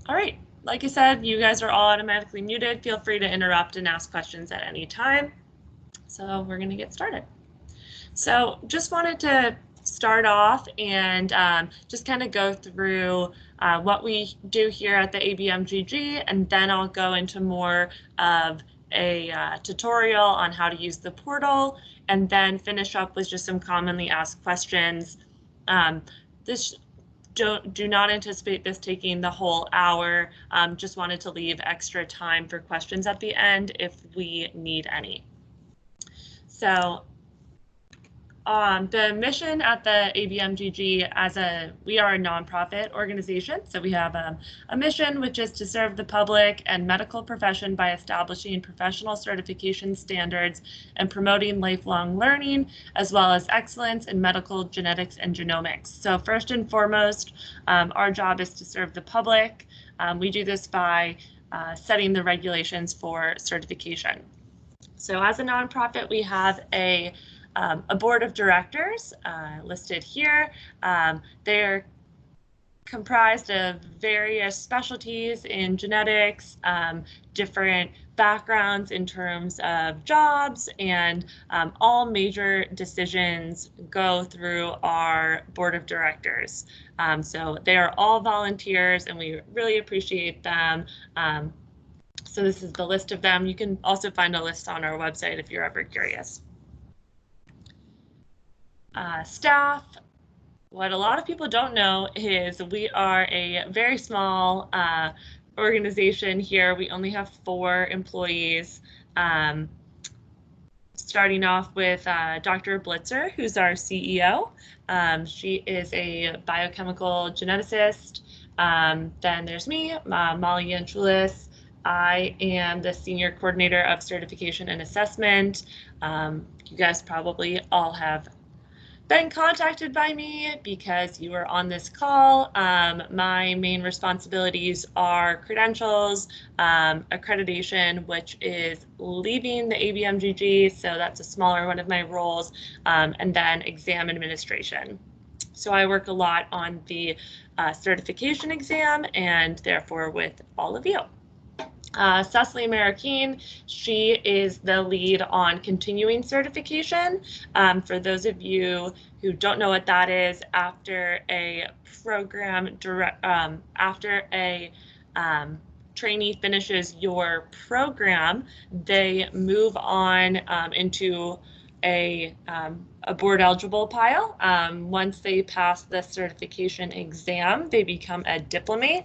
All right, like I said, you guys are all automatically muted. Feel free to interrupt and ask questions at any time. So we're going to get started. So just wanted to start off and just kind of go through what we do here at the ABMGG, and then I'll go into more of a tutorial on how to use the portal, and then finish up with just some commonly asked questions. This do not anticipate this taking the whole hour. Just wanted to leave extra time for questions at the end if we need any. So the mission at the ABMGG, we are a nonprofit organization, so we have a mission which is to serve the public and medical profession by establishing professional certification standards and promoting lifelong learning, as well as excellence in medical genetics and genomics. So first and foremost, our job is to serve the public. We do this by setting the regulations for certification. So as a nonprofit, we have a board of directors listed here. They're comprised of various specialties in genetics, different backgrounds in terms of jobs, and all major decisions go through our board of directors. So they are all volunteers, and we really appreciate them. So this is the list of them. You can also find a list on our website if you're ever curious. Staff, what a lot of people don't know is we are a very small organization here. We only have 4 employees. Starting off with Dr. Blitzer, who's our CEO. She is a biochemical geneticist. Then there's me, Molly Yanchulis. I am the Senior Coordinator of Certification and Assessment. You guys probably all have been contacted by me because you were on this call. My main responsibilities are credentials, accreditation, which is leaving the ABMGG, so that's a smaller one of my roles, and then exam administration. So I work a lot on the certification exam and therefore with all of you. Cecily Marroquin, she is the lead on continuing certification. For those of you who don't know what that is, after a program, after a trainee finishes your program, they move on into a board eligible pile. Once they pass the certification exam, they become a diplomate.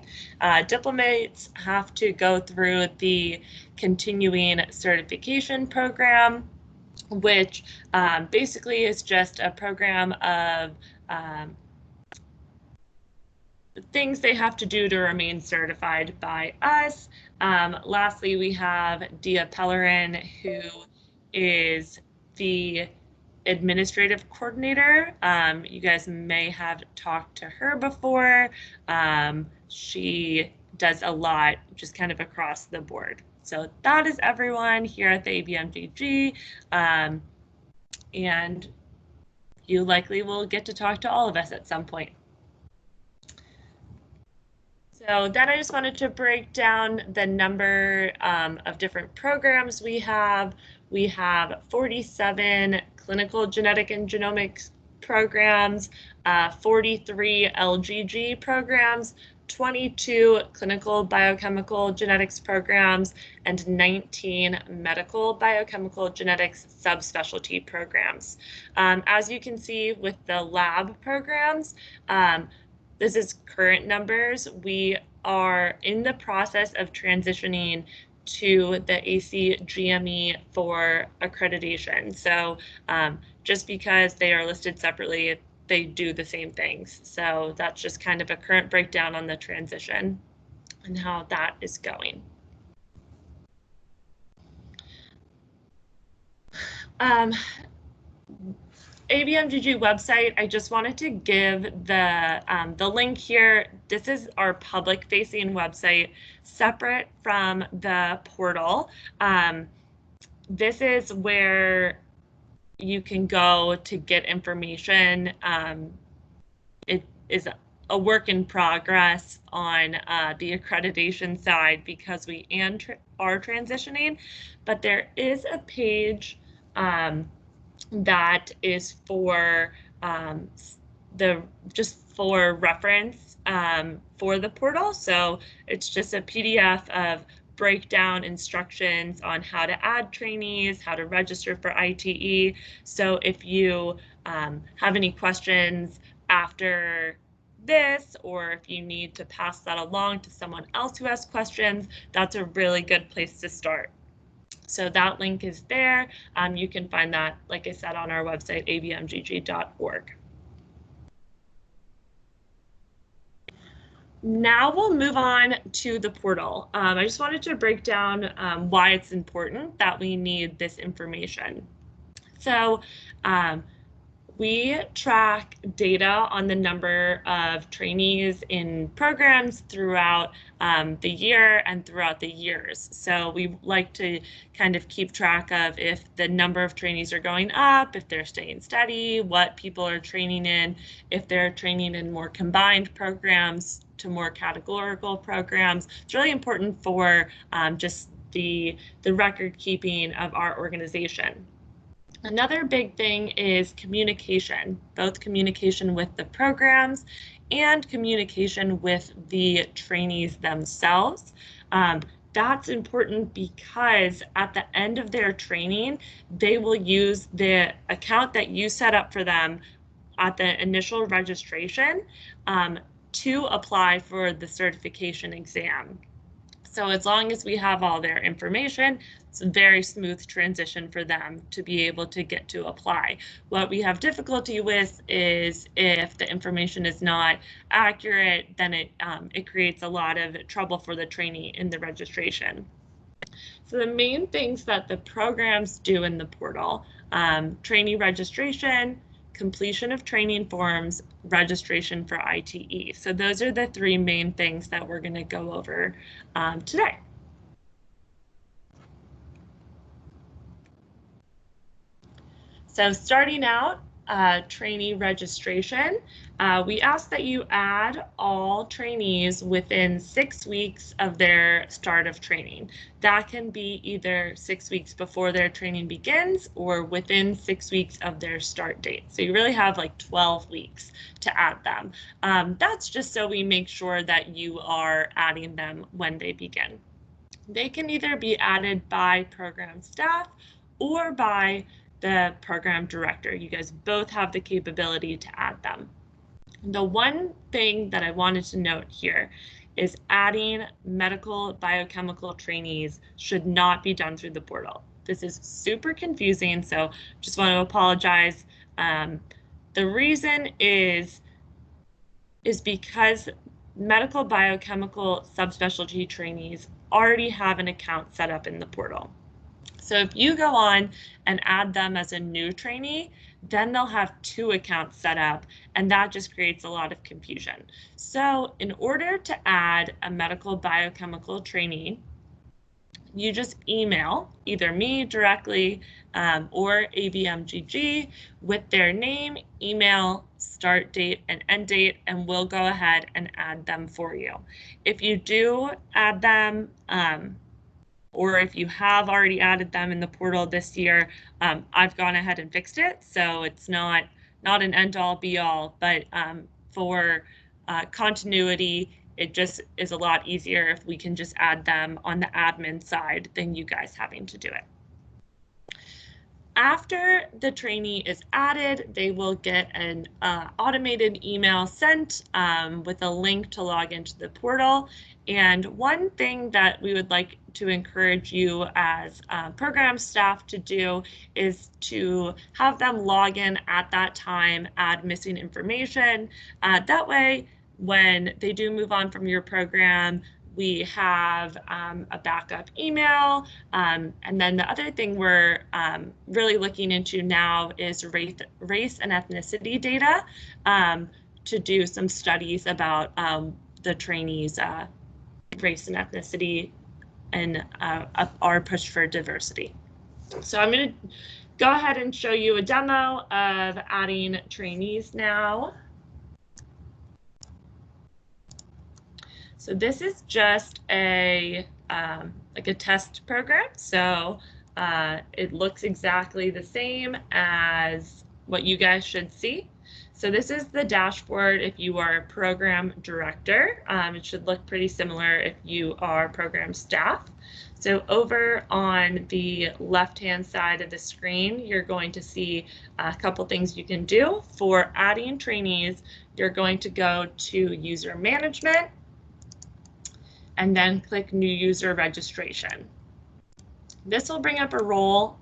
Diplomates have to go through the continuing certification program, which basically is just a program of things they have to do to remain certified by us. Lastly, we have Dia Pellerin, who is the administrative coordinator. You guys may have talked to her before. She does a lot just kind of across the board. So that is everyone here at the ABMGG. And you likely will get to talk to all of us at some point. So then I just wanted to break down the number of different programs we have. We have 47 clinical genetic and genomics programs, 43 LGG programs, 22 clinical biochemical genetics programs, and 19 medical biochemical genetics subspecialty programs. As you can see with the lab programs, this is current numbers. We are in the process of transitioning to the ACGME for accreditation. So just because they are listed separately, they do the same things. So that's just kind of a current breakdown on the transition and how that is going. ABMGG website, I just wanted to give the link here. This is our public-facing website, separate from the portal. This is where you can go to get information. It is a work in progress on the accreditation side because we are transitioning, but there is a page that is for just for reference for the portal. So it's just a PDF of breakdown instructions on how to add trainees, how to register for ITE. So if you have any questions after this, or if you need to pass that along to someone else who has questions, that's a really good place to start. So that link is there. You can find that, like I said, on our website, abmgg.org. Now we'll move on to the portal. I just wanted to break down why it's important that we need this information. So we track data on the number of trainees in programs throughout the year and throughout the years. So we like to kind of keep track of if the number of trainees are going up, if they're staying steady, what people are training in, if they're training in more combined programs to more categorical programs. It's really important for just the record keeping of our organization. Another big thing is communication, both communication with the programs and communication with the trainees themselves. That's important because at the end of their training, they will use the account that you set up for them at the initial registration to apply for the certification exam. So as long as we have all their information, it's a very smooth transition for them to be able to get to apply. What we have difficulty with is if the information is not accurate, then it creates a lot of trouble for the trainee in the registration. So the main things that the programs do in the portal, trainee registration, completion of training forms, registration for ITE. So those are the three main things that we're going to go over today. So starting out, trainee registration, we ask that you add all trainees within 6 weeks of their start of training. That can be either 6 weeks before their training begins or within 6 weeks of their start date. So you really have like 12 weeks to add them. That's just so we make sure that you are adding them when they begin. They can either be added by program staff or by the program director. You guys both have the capability to add them. The one thing that I wanted to note here is adding medical biochemical trainees should not be done through the portal. This is super confusing, so just want to apologize. The reason is because medical biochemical subspecialty trainees already have an account set up in the portal. So if you go on and add them as a new trainee, then they'll have 2 accounts set up, and that just creates a lot of confusion. So in order to add a medical biochemical trainee, you just email either me directly or ABMGG with their name, email, start date, and end date, and we'll go ahead and add them for you. If you do add them, or if you have already added them in the portal this year, I've gone ahead and fixed it, so it's not an end-all be-all, but for continuity, it just is a lot easier if we can just add them on the admin side than you guys having to do it. After the trainee is added, they will get an automated email sent with a link to log into the portal. And one thing that we would like to encourage you as program staff to do is to have them log in at that time, add missing information. That way, when they do move on from your program, we have a backup email. And then the other thing we're really looking into now is race and ethnicity data to do some studies about the trainees' race and ethnicity and our push for diversity. So I'm going to go ahead and show you a demo of adding trainees now. So this is just a like a test program. So it looks exactly the same as what you guys should see. So this is the dashboard if you are a program director. It should look pretty similar if you are program staff. So over on the left-hand side of the screen, you're going to see a couple things you can do. For adding trainees, you're going to go to user management and then click new user registration. This will bring up a role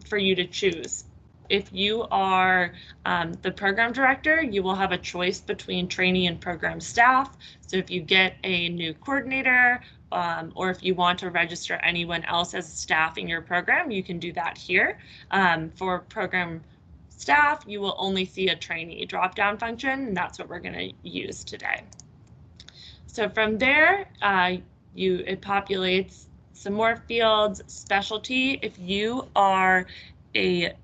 for you to choose. If you are the program director, you will have a choice between trainee and program staff. So if you get a new coordinator, or if you want to register anyone else as staff in your program, you can do that here. For program staff, you will only see a trainee drop-down function, and that's what we're going to use today. So from there, it populates some more fields. Specialty, if you are a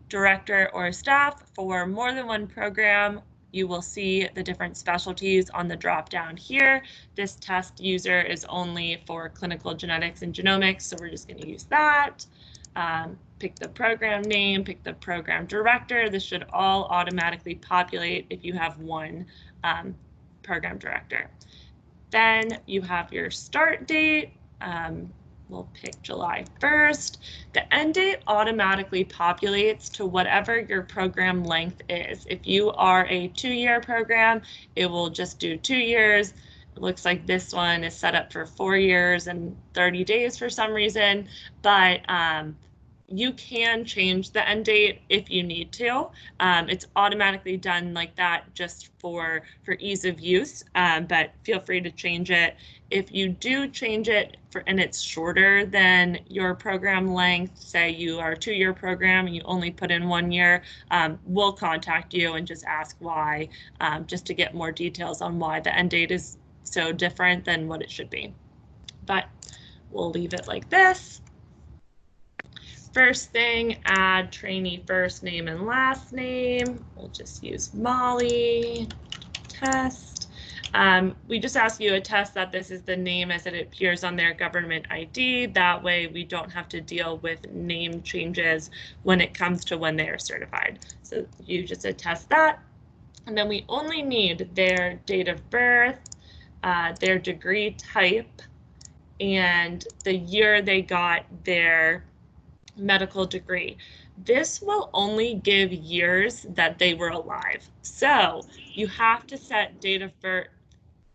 director or staff for more than one program, you will see the different specialties on the drop down here. This test user is only for clinical genetics and genomics, so we're just going to use that. Pick the program name, pick the program director. This should all automatically populate if you have one program director. Then you have your start date. We'll pick July 1st. The end date automatically populates to whatever your program length is. If you are a 2-year program, it will just do 2 years. It looks like this one is set up for 4 years and 30 days for some reason, but you can change the end date if you need to. It's automatically done like that just for ease of use, but feel free to change it. If you do change it and it's shorter than your program length, say you are a 2-year program and you only put in 1 year, we'll contact you and just ask why, just to get more details on why the end date is so different than what it should be. But we'll leave it like this. First thing, add trainee first name and last name. We'll just use Molly, test. We just ask you to attest that this is the name as it appears on their government ID. That way we don't have to deal with name changes when it comes to when they are certified. So you just attest that. And then we only need their date of birth, their degree type, and the year they got their medical degree. This will only give years that they were alive. So you have to set date of birth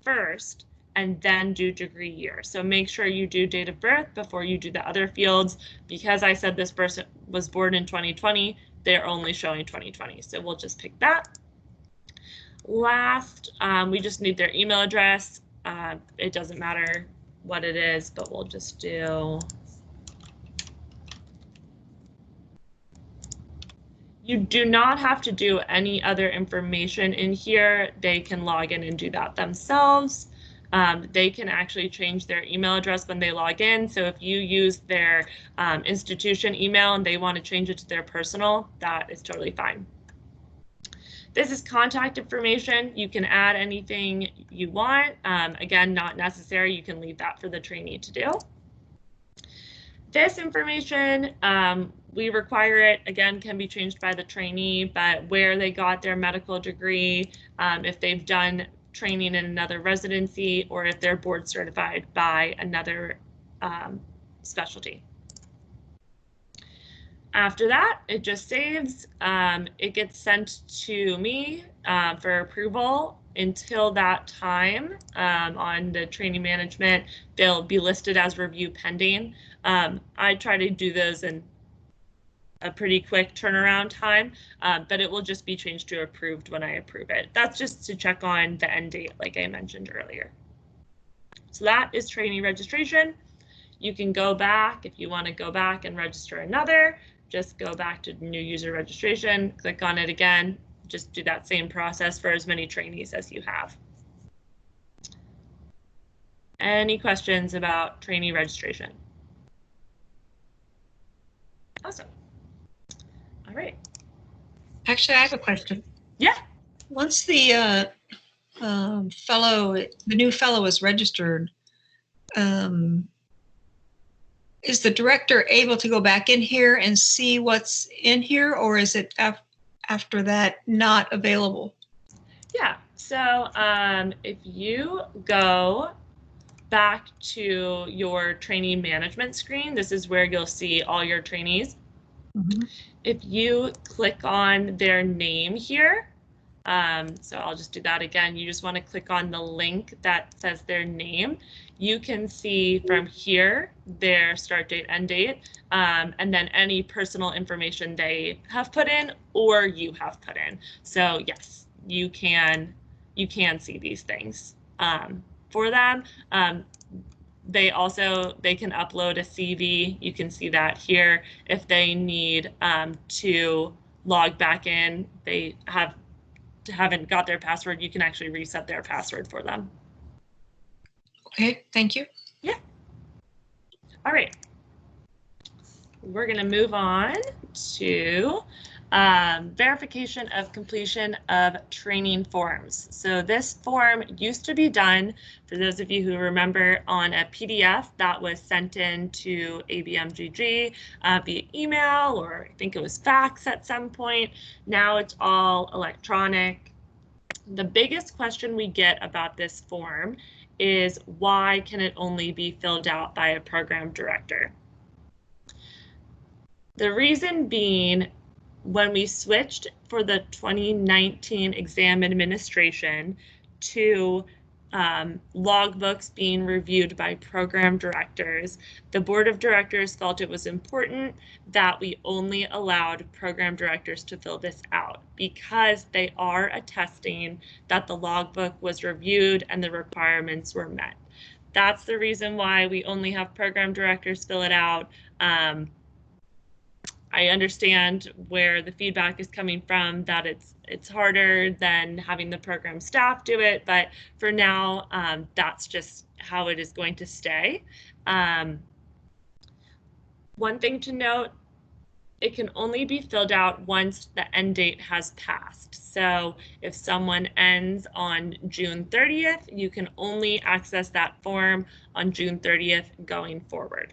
first and then do degree year. So make sure you do date of birth before you do the other fields. Because I said this person was born in 2020, they're only showing 2020. So we'll just pick that. Last, we just need their email address. It doesn't matter what it is, but we'll just do. You do not have to do any other information in here. They can log in and do that themselves. They can actually change their email address when they log in. So if you use their institution email and they want to change it to their personal, that is totally fine. This is contact information. You can add anything you want. Again, not necessary. You can leave that for the trainee to do. This information, we require it, again, can be changed by the trainee, but where they got their medical degree, if they've done training in another residency, or if they're board certified by another specialty. After that, it just saves. It gets sent to me for approval. Until that time, on the training management, they'll be listed as review pending. I try to do those in a pretty quick turnaround time, but it will just be changed to approved when I approve it. That's just to check on the end date, like I mentioned earlier. So that is trainee registration. You can go back if you want to go back and register another. Just go back to new user registration, click on it again. Just do that same process for as many trainees as you have. Any questions about trainee registration? Awesome. All right. Actually, I have a question. Yeah. Once the the new fellow is registered, is the director able to go back in here and see what's in here, or is it after that not available? Yeah, so if you go back to your trainee management screen, this is where you'll see all your trainees. Mm-hmm. If you click on their name here, so I'll just do that again. You just want to click on the link that says their name. You can see from here their start date, end date, and then any personal information they have put in or you have put in. So yes, you can see these things for them. They can upload a CV. You can see that here. If they need to log back in, they haven't got their password, you can actually reset their password for them. Okay, thank you. Yeah. All right. We're going to move on to verification of completion of training forms. So this form used to be done, for those of you who remember, on a PDF that was sent in to ABMGG via email, or I think it was fax at some point. Now it's all electronic. The biggest question we get about this form is, why can it only be filled out by a program director? The reason being, when we switched for the 2019 exam administration to logbooks being reviewed by program directors, the board of directors felt it was important that we only allowed program directors to fill this out, because they are attesting that the logbook was reviewed and the requirements were met. That's the reason why we only have program directors fill it out. I understand where the feedback is coming from, that it's harder than having the program staff do it, but for now, that's just how it is going to stay. One thing to note, it can only be filled out once the end date has passed. So if someone ends on June 30th, you can only access that form on June 30th going forward.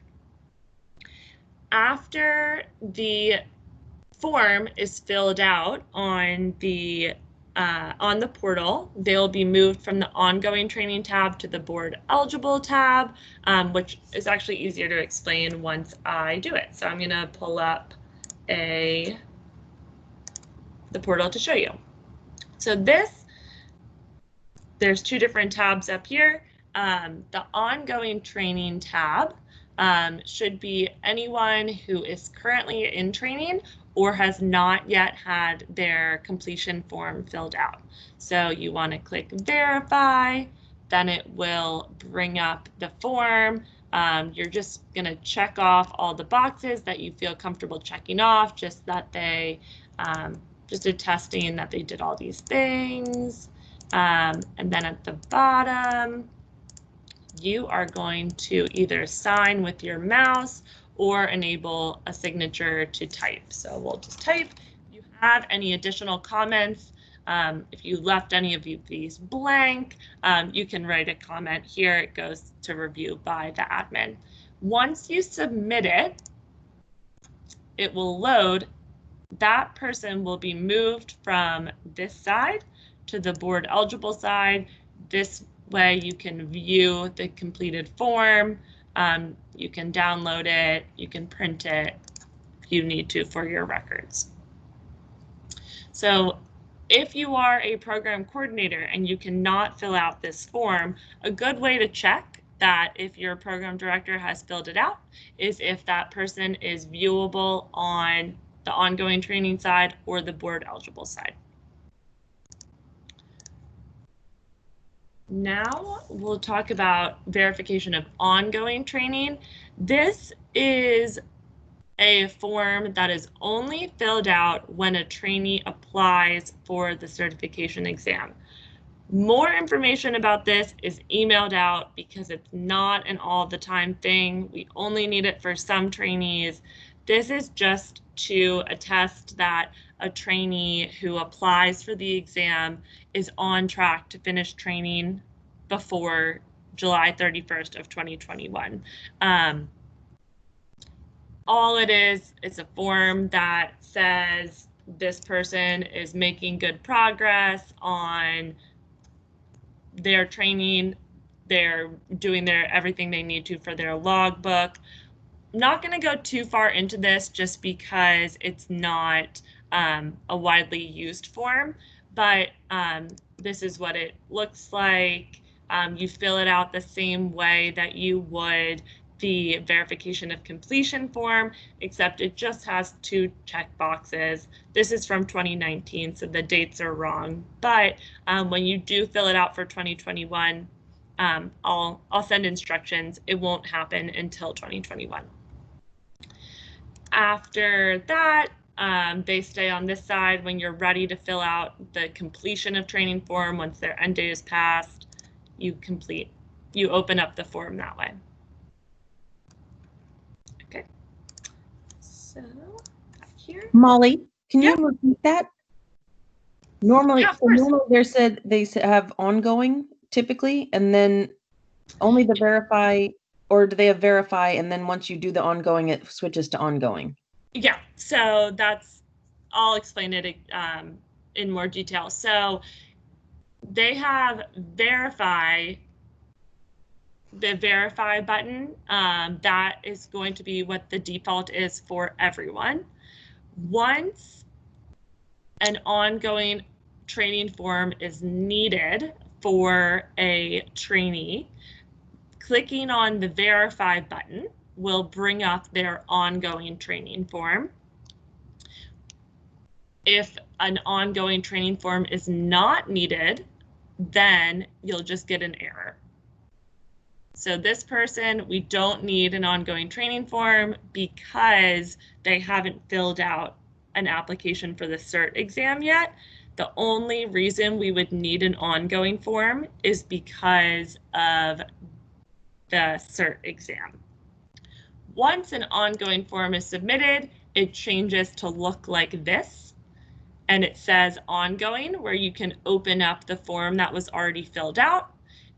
After the form is filled out on the portal, they'll be moved from the ongoing training tab to the board eligible tab, which is actually easier to explain once I do it. So I'm going to pull up the portal to show you. So there's two different tabs up here. The ongoing training tab should be anyone who is currently in training or has not yet had their completion form filled out. So you want to click verify, then it will bring up the form. You're just going to check off all the boxes that you feel comfortable checking off, just that they, just attesting that they did all these things. And then at the bottom, you are going to either sign with your mouse or enable a signature to type. So we'll just type. If you have any additional comments, if you left any of these blank, you can write a comment here. It goes to review by the admin. Once you submit it, it will load. That person will be moved from this side to the board eligible side. This way you can view the completed form. You can download it, you can print it if you need to for your records. So if you are a program coordinator and you cannot fill out this form, a good way to check that if your program director has filled it out is if that person is viewable on the ongoing training side or the board eligible side. Now we'll talk about verification of ongoing training. This is a form that is only filled out when a trainee applies for the certification exam. More information about this is emailed out because it's not an all the time thing. We only need it for some trainees. This is just to attest that a trainee who applies for the exam is on track to finish training before July 31st of 2021. All it is, it's a form that says this person is making good progress on their training, they're doing everything they need to for their logbook. Not going to go too far into this just because it's not a widely used form, but this is what it looks like. You fill it out the same way that you would the verification of completion form, except it just has 2 check boxes. This is from 2019, so the dates are wrong. But when you do fill it out for 2021, I'll send instructions. It won't happen until 2021. After that, they stay on this side when you're ready to fill out the completion of training form. Once their end date is passed, you open up the form that way. Okay, so back here. Molly, can Yeah. you repeat that? Normally, Yeah, normally they have ongoing typically, and then only the verify, or do they have verify, and then once you do the ongoing, it switches to ongoing? Yeah, so I'll explain it in more detail. So they have verify, the verify button, that is going to be what the default is for everyone. Once an ongoing training form is needed for a trainee, clicking on the verify button will bring up their ongoing training form. If an ongoing training form is not needed, then you'll just get an error. So this person, we don't need an ongoing training form because they haven't filled out an application for the CERT exam yet. The only reason we would need an ongoing form is because of the CERT exam. Once an ongoing form is submitted, it changes to look like this. And it says ongoing, where you can open up the form that was already filled out.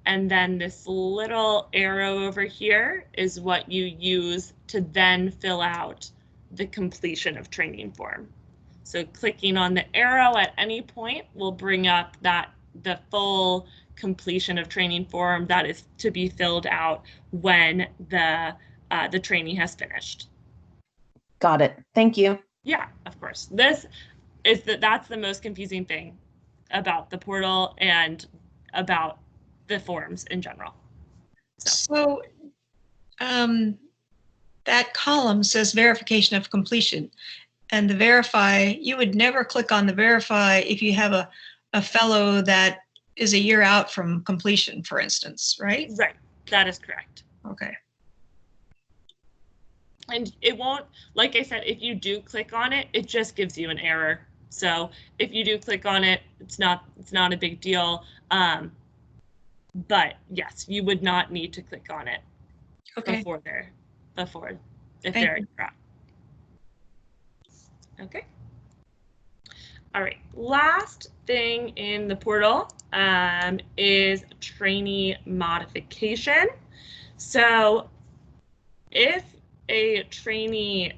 And then this little arrow over here is what you use to then fill out the completion of training form. So clicking on the arrow at any point will bring up the full completion of training form that is to be filled out when the trainee has finished. Got it. Thank you. Yeah, of course. This is that's the most confusing thing about the portal and about the forms in general. So that column says verification of completion, and the verify, you would never click on the verify if you have a fellow that is a year out from completion, for instance, right? Right, that is correct. Okay. And it won't, like I said, if you do click on it, it just gives you an error. So if you do click on it, it's not a big deal. But yes, you would not need to click on it before if they're incorrect. Okay. All right. Last thing in the portal is trainee modification. So if a trainee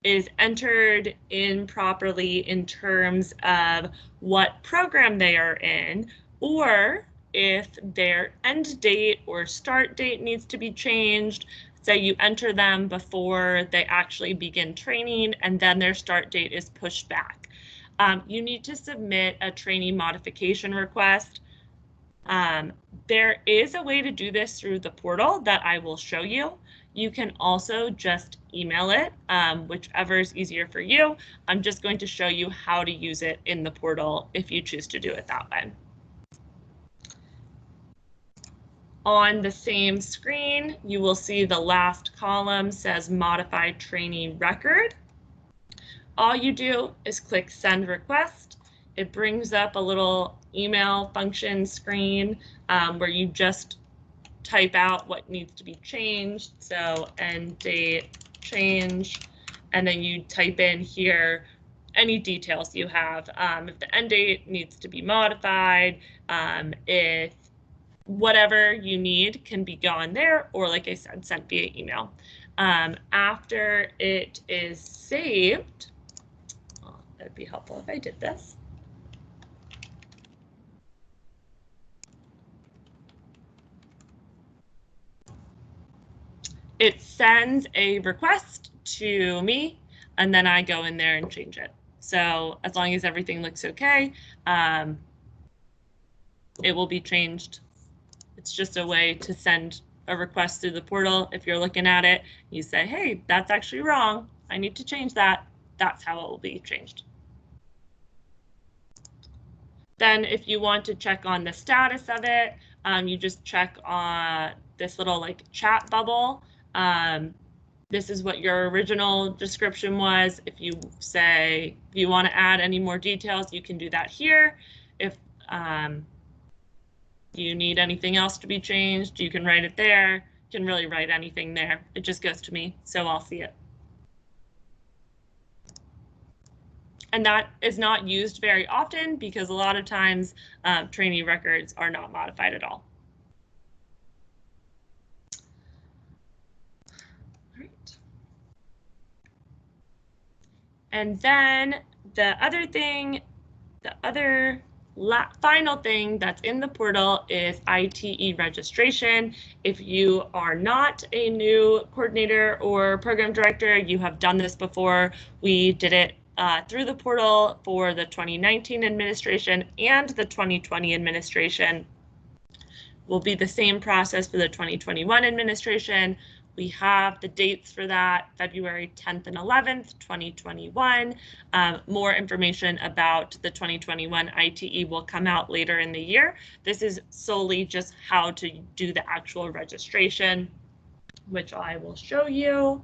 is entered improperly in terms of what program they are in, or if their end date or start date needs to be changed, say you enter them before they actually begin training and then their start date is pushed back. You need to submit a trainee modification request. There is a way to do this through the portal that I will show you. You can also just email it, whichever is easier for you. I'm just going to show you how to use it in the portal if you choose to do it that way. On the same screen, you will see the last column says modified trainee record. All you do is click send request. It brings up a little email function screen where you just type out what needs to be changed. So end date change, and then you type in here any details you have. If the end date needs to be modified, if whatever you need can be gone there, or like I said, sent via email. After it is saved, well, that'd be helpful if I did this. It sends a request to me, and then I go in there and change it. So as long as everything looks okay, it will be changed. It's just a way to send a request through the portal. If you're looking at it, you say, hey, that's actually wrong. I need to change that. That's how it will be changed. Then if you want to check on the status of it, you just check on this little like chat bubble. This is what your original description was. If you say, if you want to add any more details, you can do that here. If you need anything else to be changed, you can write it there. You can really write anything there. It just goes to me, so I'll see it. And that is not used very often because a lot of times trainee records are not modified at all. All right. And then the other thing, final thing that's in the portal is ITE registration. If you are not a new coordinator or program director, you have done this before. We did it through the portal for the 2019 administration and the 2020 administration. Will be the same process for the 2021 administration. We have the dates for that, February 10th and 11th, 2021. More information about the 2021 ITE will come out later in the year. This is solely just how to do the actual registration, which I will show you.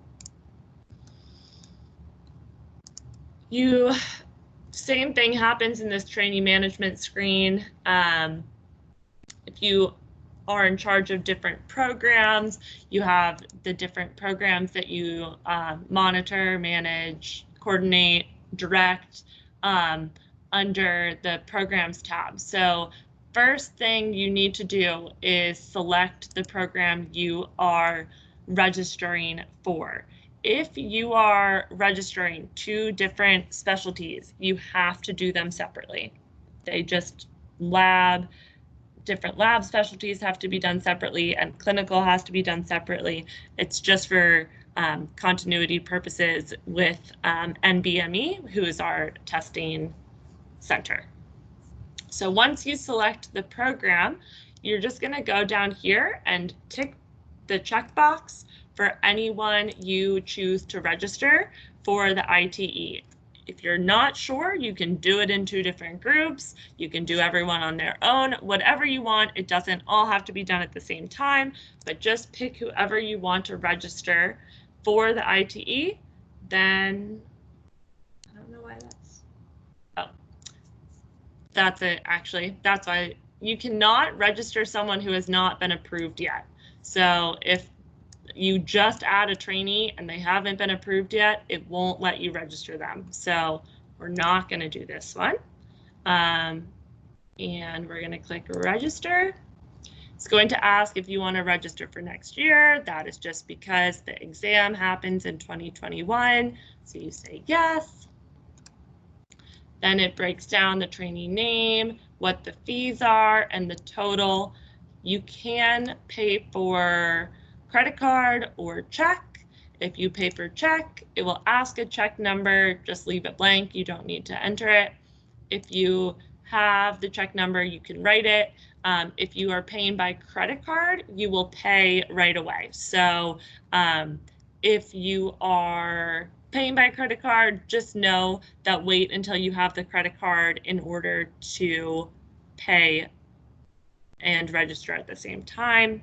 Same thing happens in this trainee management screen. If you are in charge of different programs, you have the different programs that you monitor, manage, coordinate, direct under the programs tab. So first thing you need to do is select the program you are registering for. If you are registering 2 different specialties, you have to do them separately. They just different lab specialties have to be done separately, and clinical has to be done separately. It's just for continuity purposes with NBME, who is our testing center. So once you select the program, you're just going to go down here and tick the checkbox for anyone you choose to register for the ITE. If you're not sure, you can do it in 2 different groups. You can do everyone on their own, whatever you want. It doesn't all have to be done at the same time, but just pick whoever you want to register for the ITE. Then, I don't know why that's, oh, that's it actually. That's why you cannot register someone who has not been approved yet. So if you just add a trainee and they haven't been approved yet, it won't let you register them. So we're not going to do this one. And we're going to click register. It's going to ask if you want to register for next year. That is just because the exam happens in 2021. So you say yes. Then it breaks down the trainee name, what the fees are, and the total. You can pay for credit card or check. If you pay for check, it will ask a check number. Just leave it blank. You don't need to enter it. If you have the check number, you can write it. If you are paying by credit card, you will pay right away. So if you are paying by credit card, just know that wait until you have the credit card in order to pay and register at the same time.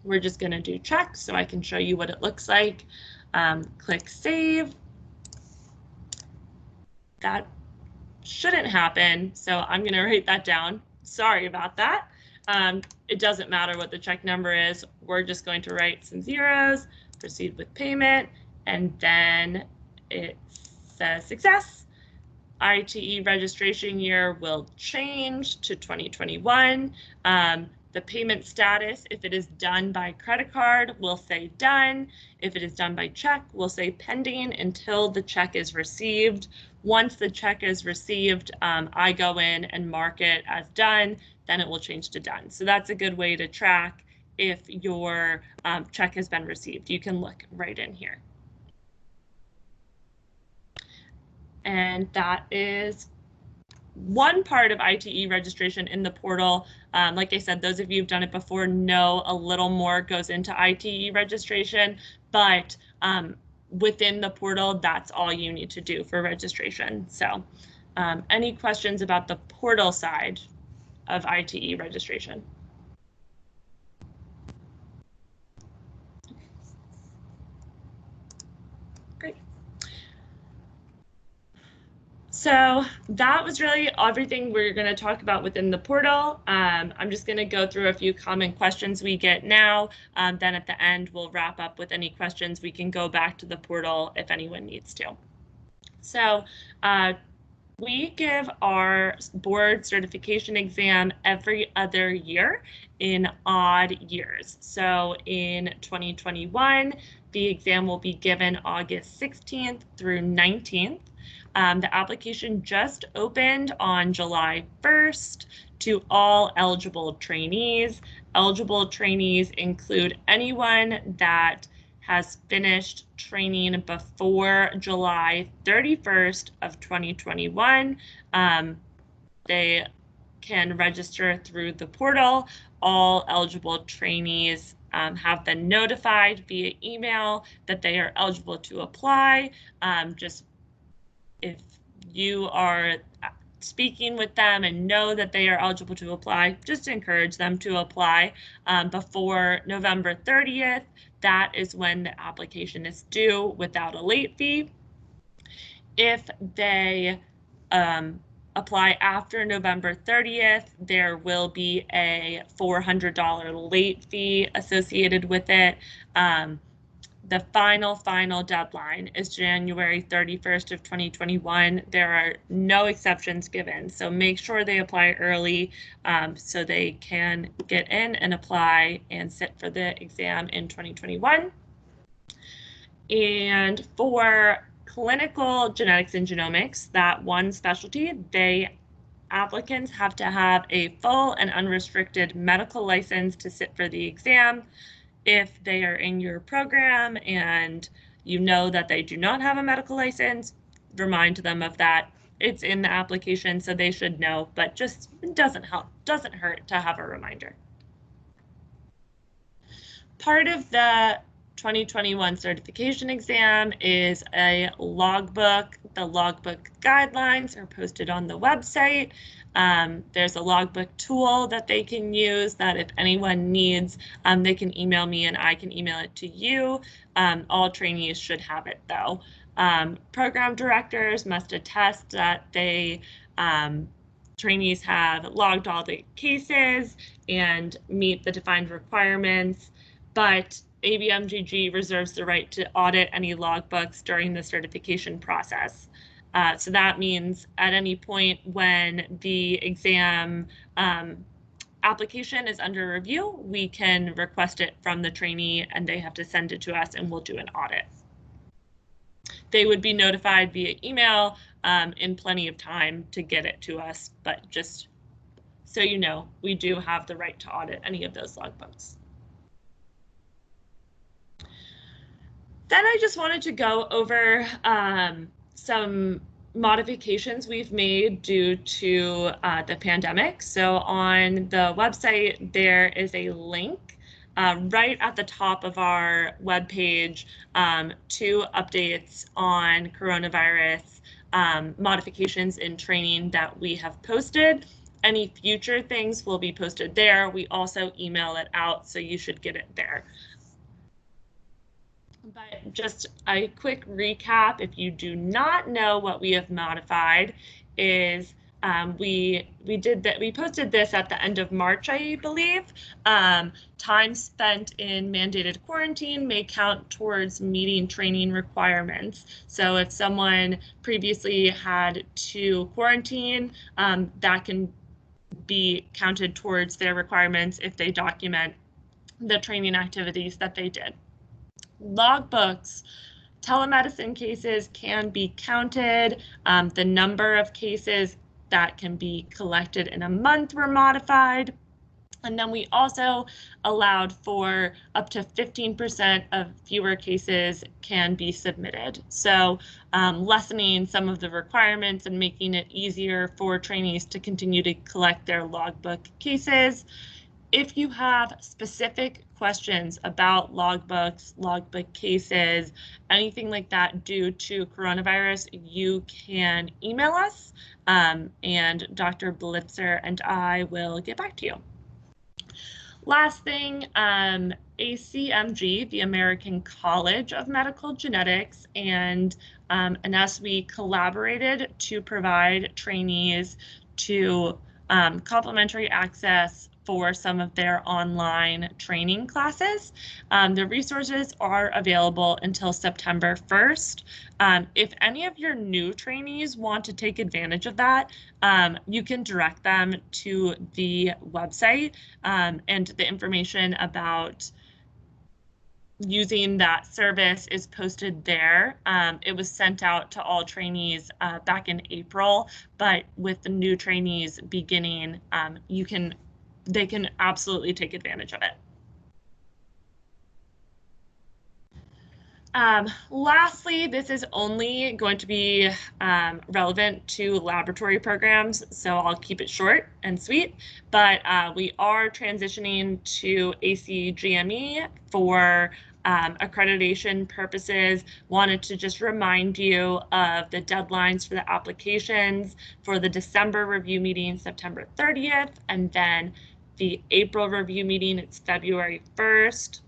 We're just going to do check so I can show you what it looks like. Click save. That shouldn't happen, so I'm going to write that down. Sorry about that. It doesn't matter what the check number is. We're just going to write some zeros, proceed with payment, and then it says success. ITE registration year will change to 2021. The payment status, if it is done by credit card, will say done. If it is done by check, will say pending until the check is received. Once the check is received, I go in and mark it as done, then it will change to done. So that's a good way to track if your check has been received. You can look right in here. And that is one part of ITE registration in the portal. Like I said, those of you who've done it before know a little more goes into ITE registration, but within the portal, that's all you need to do for registration. So any questions about the portal side of ITE registration? Great. So that was really everything we're going to talk about within the portal. I'm just going to go through a few common questions we get now. Then at the end, we'll wrap up with any questions. We can go back to the portal if anyone needs to. So we give our board certification exam every other year in odd years. So in 2021, the exam will be given August 16th through 19th. The application just opened on July 1st to all eligible trainees. Eligible trainees include anyone that has finished training before July 31st of 2021. They can register through the portal. All eligible trainees have been notified via email that they are eligible to apply. Just if you are speaking with them and know that they are eligible to apply, just encourage them to apply before November 30th. That is when the application is due without a late fee. If they apply after November 30th, there will be a $400 late fee associated with it. The final deadline is January 31st of 2021. There are no exceptions given, so make sure they apply early so they can get in and apply and sit for the exam in 2021. And for clinical genetics and genomics, that one specialty, applicants have to have a full and unrestricted medical license to sit for the exam. If they are in your program and you know that they do not have a medical license, remind them of that. It's in the application, so they should know, but just it doesn't hurt to have a reminder. Part of the 2021 certification exam is a logbook. The logbook guidelines are posted on the website. There's a logbook tool that they can use that if anyone needs, they can email me and I can email it to you. All trainees should have it though. Program directors must attest that trainees have logged all the cases and meet the defined requirements, but ABMGG reserves the right to audit any logbooks during the certification process. So that means at any point when the exam application is under review, we can request it from the trainee and they have to send it to us and we'll do an audit. They would be notified via email in plenty of time to get it to us, but just so you know, we do have the right to audit any of those logbooks. Then I just wanted to go over some modifications we've made due to the pandemic. So on the website, there is a link right at the top of our webpage to updates on coronavirus modifications in training that we have posted. Any future things will be posted there. We also email it out, so you should get it there. But just a quick recap, if you do not know what we have modified, is We did that. We posted this at the end of March, I believe. Time spent in mandated quarantine may count towards meeting training requirements. So if someone previously had to quarantine, that can be counted towards their requirements if they document the training activities that they did. Logbooks. Telemedicine cases can be counted. The number of cases that can be collected in a month were modified. And then we also allowed for up to 15% of fewer cases can be submitted. So lessening some of the requirements and making it easier for trainees to continue to collect their logbook cases. If you have specific questions about logbooks, logbook cases, anything like that due to coronavirus, you can email us and Dr. Blitzer and I will get back to you. Last thing, ACMG, the American College of Medical Genetics, and us, we collaborated to provide trainees to complimentary access for some of their online training classes. The resources are available until September 1st. If any of your new trainees want to take advantage of that, you can direct them to the website, and the information about using that service is posted there. It was sent out to all trainees back in April, but with the new trainees beginning, they can absolutely take advantage of it. Lastly, this is only going to be relevant to laboratory programs, so I'll keep it short and sweet, but we are transitioning to ACGME for accreditation purposes. Wanted to just remind you of the deadlines for the applications for the December review meeting, September 30th, and then the April review meeting, it's February 1st.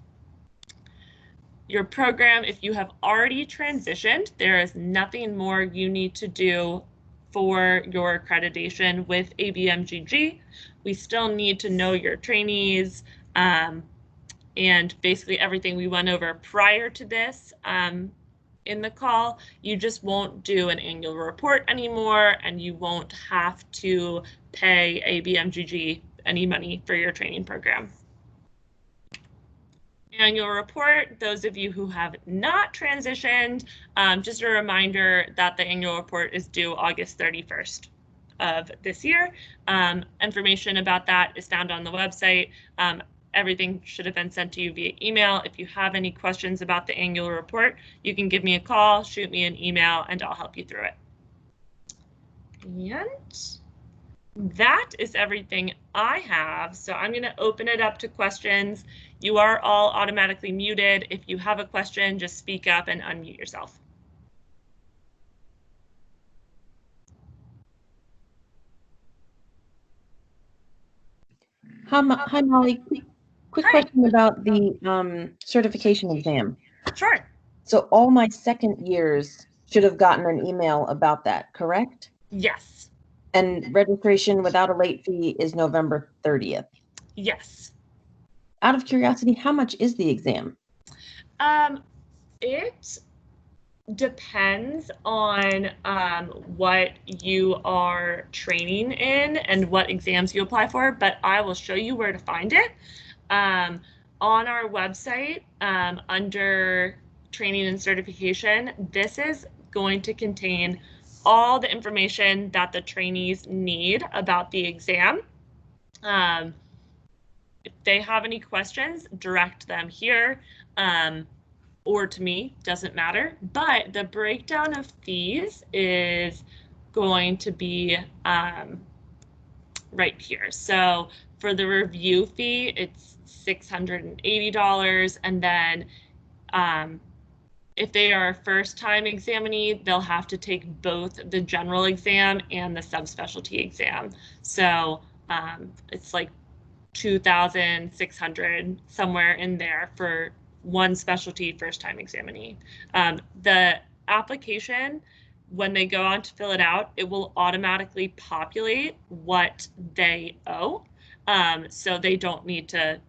Your program, if you have already transitioned, there is nothing more you need to do for your accreditation with ABMGG. We still need to know your trainees and basically everything we went over prior to this in the call. You just won't do an annual report anymore, and you won't have to pay ABMGG any money for your training program. Annual report, those of you who have not transitioned, just a reminder that the annual report is due August 31st of this year. Information about that is found on the website. Everything should have been sent to you via email. If you have any questions about the annual report, you can give me a call, shoot me an email, and I'll help you through it. And that is everything I have. So I'm going to open it up to questions. You are all automatically muted. If you have a question, just speak up and unmute yourself. Hi, Molly. Quick question about the certification exam. Sure. So all my second years should have gotten an email about that, correct? Yes. And registration without a late fee is November 30th. Yes. Out of curiosity, how much is the exam? It depends on what you are training in and what exams you apply for, but I will show you where to find it. On our website, under training and certification, this is going to contain all the information that the trainees need about the exam. If they have any questions, direct them here or to me, doesn't matter. But the breakdown of fees is going to be right here. So for the review fee, it's $680, and then if they are a first-time examinee, they'll have to take both the general exam and the subspecialty exam. So it's like $2,600, somewhere in there for one specialty first-time examinee. The application when they go on to fill it out, it will automatically populate what they owe. So they don't need to,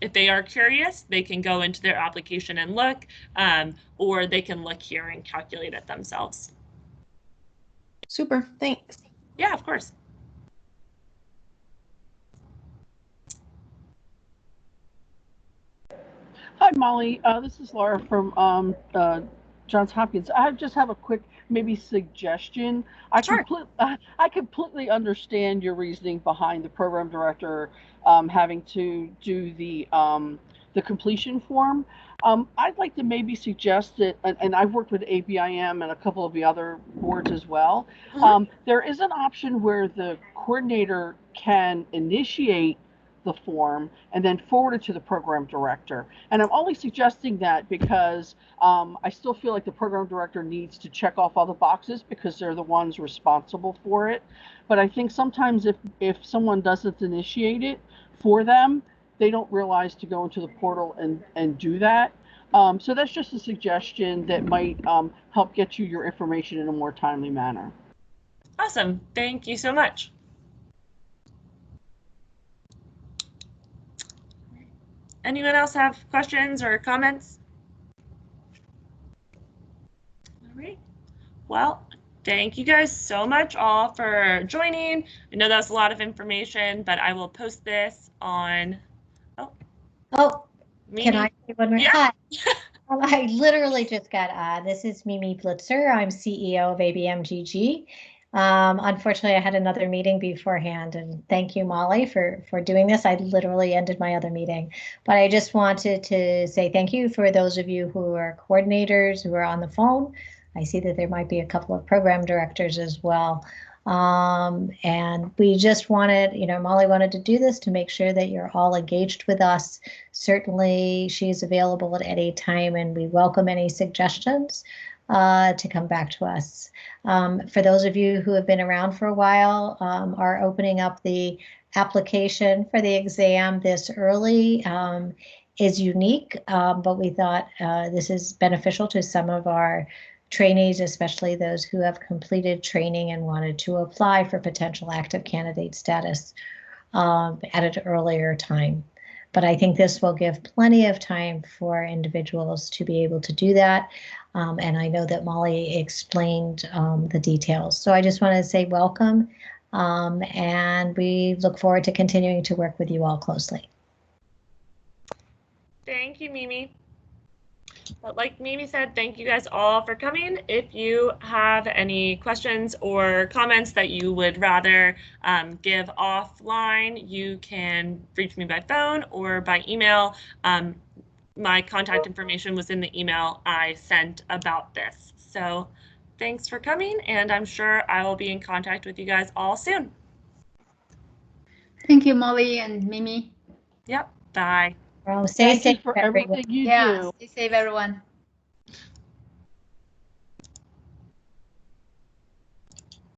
if they are curious, they can go into their application and look, or they can look here and calculate it themselves. Super, thanks. Yeah, of course. Hi, Molly. This is Laura from Johns Hopkins. I just have a quick maybe suggestion. Sure. I completely understand your reasoning behind the program director having to do the completion form. I'd like to maybe suggest that, and I've worked with ABIM and a couple of the other boards as well. There is an option where the coordinator can initiate the form and then forward it to the program director. And I'm only suggesting that because I still feel like the program director needs to check off all the boxes because they're the ones responsible for it. But I think sometimes if someone doesn't initiate it for them, they don't realize to go into the portal and do that. So that's just a suggestion that might help get you your information in a more timely manner. Awesome. Thank you so much. Anyone else have questions or comments? All right. Well, thank you guys so much all for joining. I know that was a lot of information, but I will post this on. Oh, Mimi. can I say one more? Yeah. Hi. I literally just got, this is Mimi Blitzer. I'm CEO of ABMGG. Unfortunately, I had another meeting beforehand, and thank you, Molly, for doing this. I literally ended my other meeting, but I just wanted to say thank you for those of you who are coordinators who are on the phone. I see that there might be a couple of program directors as well. And we just wanted, Molly wanted to do this to make sure that you're all engaged with us. Certainly, she's available at any time, and we welcome any suggestions to come back to us. For those of you who have been around for a while, are opening up the application for the exam this early is unique, but we thought this is beneficial to some of our trainees, especially those who have completed training and wanted to apply for potential active candidate status at an earlier time. But I think this will give plenty of time for individuals to be able to do that. And I know that Molly explained the details. So I just want to say welcome, and we look forward to continuing to work with you all closely. Thank you, Mimi. But like Mimi said, thank you guys all for coming. If you have any questions or comments that you would rather give offline, you can reach me by phone or by email. My contact information was in the email I sent about this. So thanks for coming, and I'm sure I will be in contact with you guys all soon. Thank you, Molly and Mimi. Yep, bye. Stay safe for everyone. everything you Yeah, do. stay safe, everyone.